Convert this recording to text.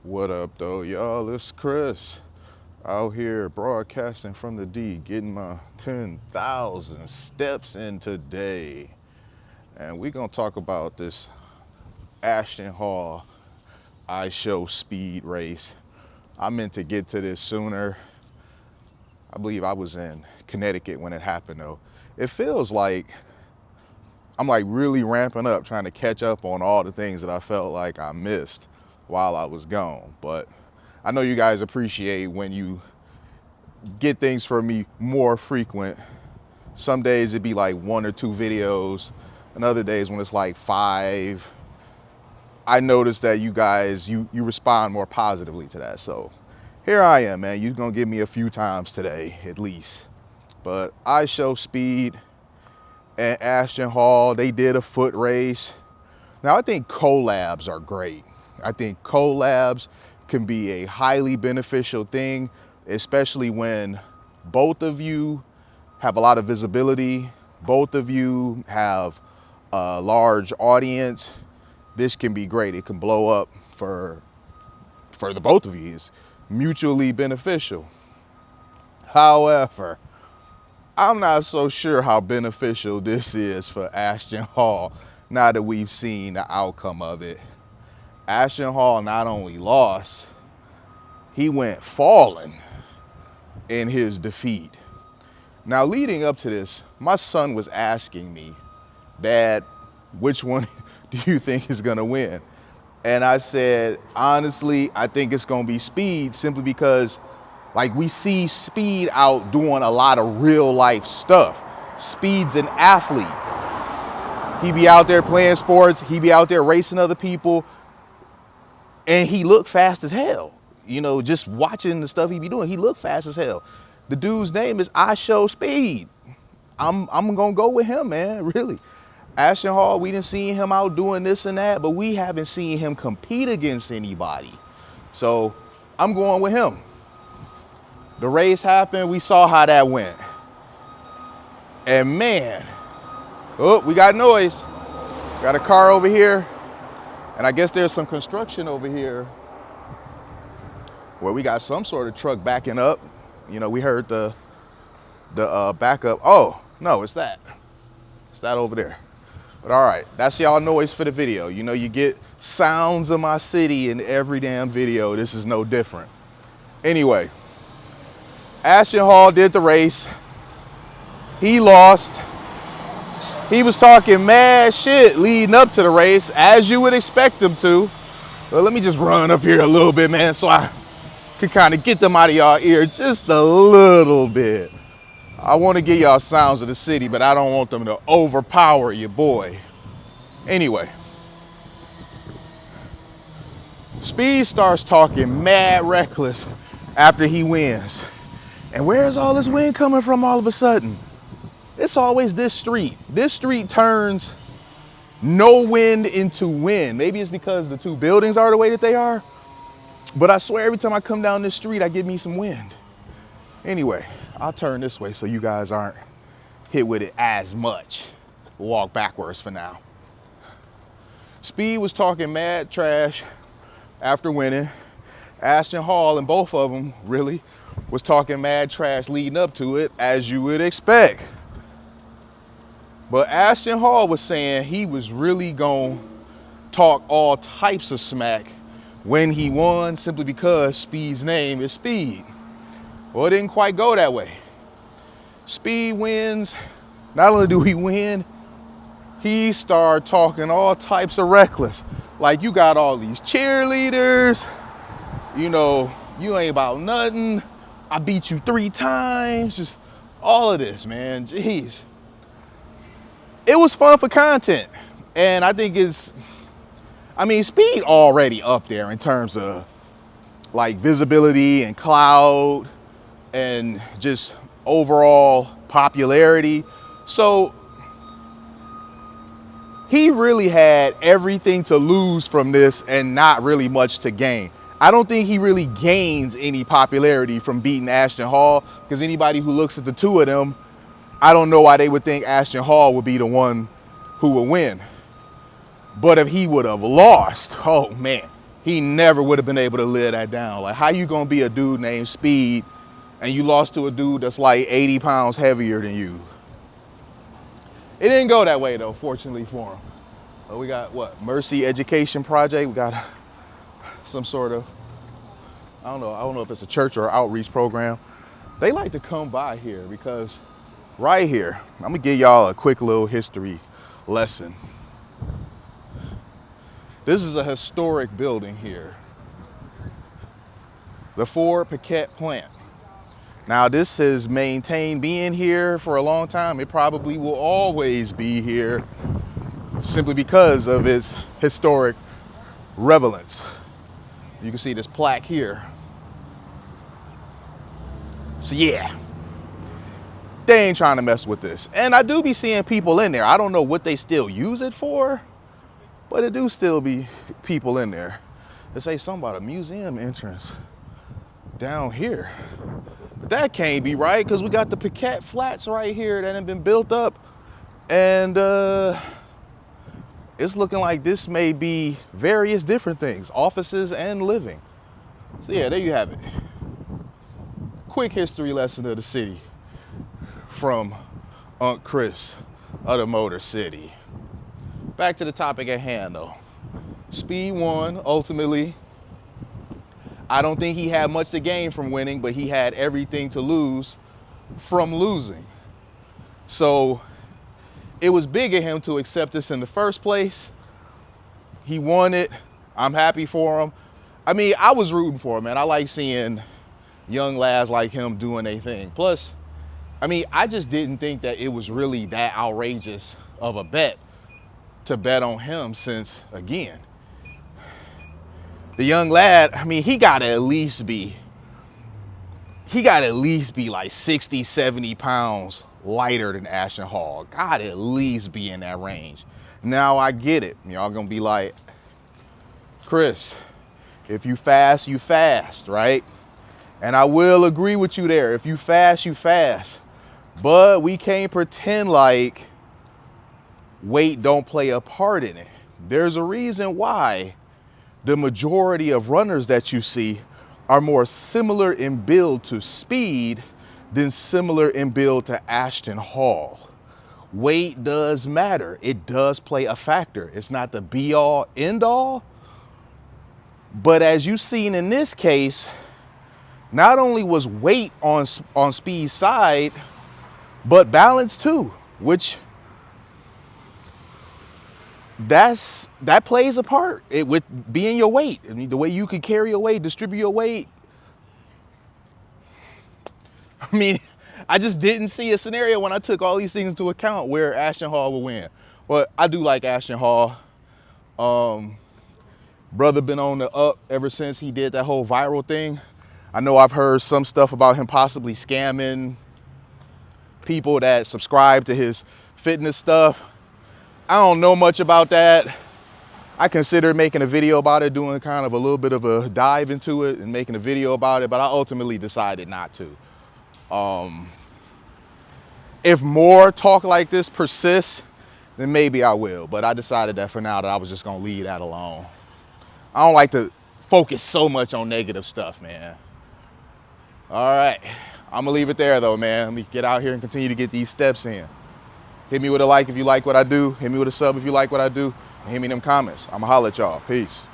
What up, though, y'all? It's Chris out here broadcasting from the D, getting my 10,000 steps in today. And we're going to talk about this Ashton Hall IShowSpeed race. I meant to get to this sooner. I believe I was in Connecticut when it happened, though. It feels like I'm like really ramping up, trying to catch up on all the things that I felt like I missed while I was gone. But I know you guys appreciate when you get things from me more frequent. Some days it'd be like 1 or 2 videos, and other days when it's like 5. I noticed that you guys, you respond more positively to that. So here I am, man. You're gonna give me a few times today, at least. But IShowSpeed and Ashton Hall, they did a foot race. Now I think collabs are great. I think collabs can be a highly beneficial thing, especially when both of you have a lot of visibility, both of you have a large audience. This can be great. It can blow up for the both of you. It's mutually beneficial. However, I'm not so sure how beneficial this is for Ashton Hall now that we've seen the outcome of it. Ashton Hall not only lost, he went falling in his defeat. Now, leading up to this, my son was asking me, Dad, which one do you think is gonna win? And I said, honestly, I think it's gonna be Speed, simply because like we see Speed out doing a lot of real life stuff. Speed's an athlete. He be out there playing sports, he be out there racing other people, and he looked fast as hell. You know, just watching the stuff he be doing, he looked fast as hell. The dude's name is IShowSpeed. I'm gonna go with him, man, really. Ashton Hall, we didn't see him out doing this and that, but we haven't seen him compete against anybody. So I'm going with him. The race happened, we saw how that went. And man, oh, we got noise. Got a car over here. And I guess there's some construction over here where we got some sort of truck backing up. You know, we heard the backup. Oh, no, it's that. It's that over there. But all right, that's y'all noise for the video. You know, you get sounds of my city in every damn video. This is no different. Anyway, Ashton Hall did the race. He lost. He was talking mad shit leading up to the race, as you would expect him to. But let me just run up here a little bit, man, so I can kind of get them out of y'all ear just a little bit. I want to get y'all sounds of the city, but I don't want them to overpower your boy. Anyway, Speed starts talking mad reckless after he wins. And where's all this wind coming from all of a sudden? It's always this street. This street turns no wind into wind. Maybe it's because the 2 buildings are the way that they are. But I swear every time I come down this street, I get me some wind. Anyway, I'll turn this way so you guys aren't hit with it as much. We'll walk backwards for now. Speed was talking mad trash after winning. Ashton Hall, and both of them really, was talking mad trash leading up to it, as you would expect. But Ashton Hall was saying he was really gonna talk all types of smack when he won, simply because Speed's name is Speed. Well, it didn't quite go that way. Speed wins. Not only do he win, he started talking all types of reckless. Like, you got all these cheerleaders, you know, you ain't about nothing. I beat you 3 times, just all of this, man, jeez. It was fun for content, and I think Speed already up there in terms of like visibility and clout and just overall popularity. So he really had everything to lose from this and not really much to gain. I don't think he really gains any popularity from beating Ashton Hall, because anybody who looks at the 2 of them, I don't know why they would think Ashton Hall would be the one who would win. But if he would have lost, oh man, he never would have been able to live that down. Like, how you gonna be a dude named Speed and you lost to a dude that's like 80 pounds heavier than you? It didn't go that way though, fortunately for him. But we got what, Mercy Education Project. We got some sort of, I don't know if it's a church or outreach program. They like to come by here because right here, I'm gonna give y'all a quick little history lesson. This is a historic building here. The Ford Piquet plant. Now this has maintained being here for a long time. It probably will always be here simply because of its historic relevance. You can see this plaque here. So yeah, they ain't trying to mess with this. And I do be seeing people in there. I don't know what they still use it for, but it do still be people in there. They say something about a museum entrance down here. But that can't be right because we got the Piquet flats right here that have been built up. And it's looking like this may be various different things, offices and living. So yeah, there you have it. Quick history lesson of the city from Unc Chris of the Motor City. Back to the topic at hand though. Speed won ultimately. I don't think he had much to gain from winning, but he had everything to lose from losing. So it was big of him to accept this in the first place. He won it. I'm happy for him. I mean, I was rooting for him, man. I like seeing young lads like him doing their thing. Plus, I mean, I just didn't think that it was really that outrageous of a bet to bet on him since, again, the young lad, I mean, he gotta at least be like 60, 70 pounds lighter than Ashton Hall. Gotta at least be in that range. Now I get it. Y'all gonna be like, Chris, if you fast, you fast, right? And I will agree with you there. If you fast, you fast. But we can't pretend like weight don't play a part in it. There's a reason why the majority of runners that you see are more similar in build to Speed than similar in build to Ashton Hall. Weight does matter. It does play a factor. It's not the be all end all. But as you've seen in this case, not only was weight on Speed's side, but balance too, which that plays a part with being your weight. I mean, the way you can carry your weight, distribute your weight. I mean, I just didn't see a scenario when I took all these things into account where Ashton Hall will win. But I do like Ashton Hall. Brother been on the up ever since he did that whole viral thing. I know I've heard some stuff about him possibly scamming people that subscribe to his fitness stuff. I don't know much about that. I considered making a video about it, doing kind of a little bit of a dive into it and making a video about it, but I ultimately decided not to. If more talk like this persists, then maybe I will, but I decided that for now that I was just gonna leave that alone. I don't like to focus so much on negative stuff, man. All right, I'm gonna leave it there though, man. Let me get out here and continue to get these steps in. Hit me with a like if you like what I do. Hit me with a sub if you like what I do. And hit me in them comments. I'ma holler at y'all. Peace.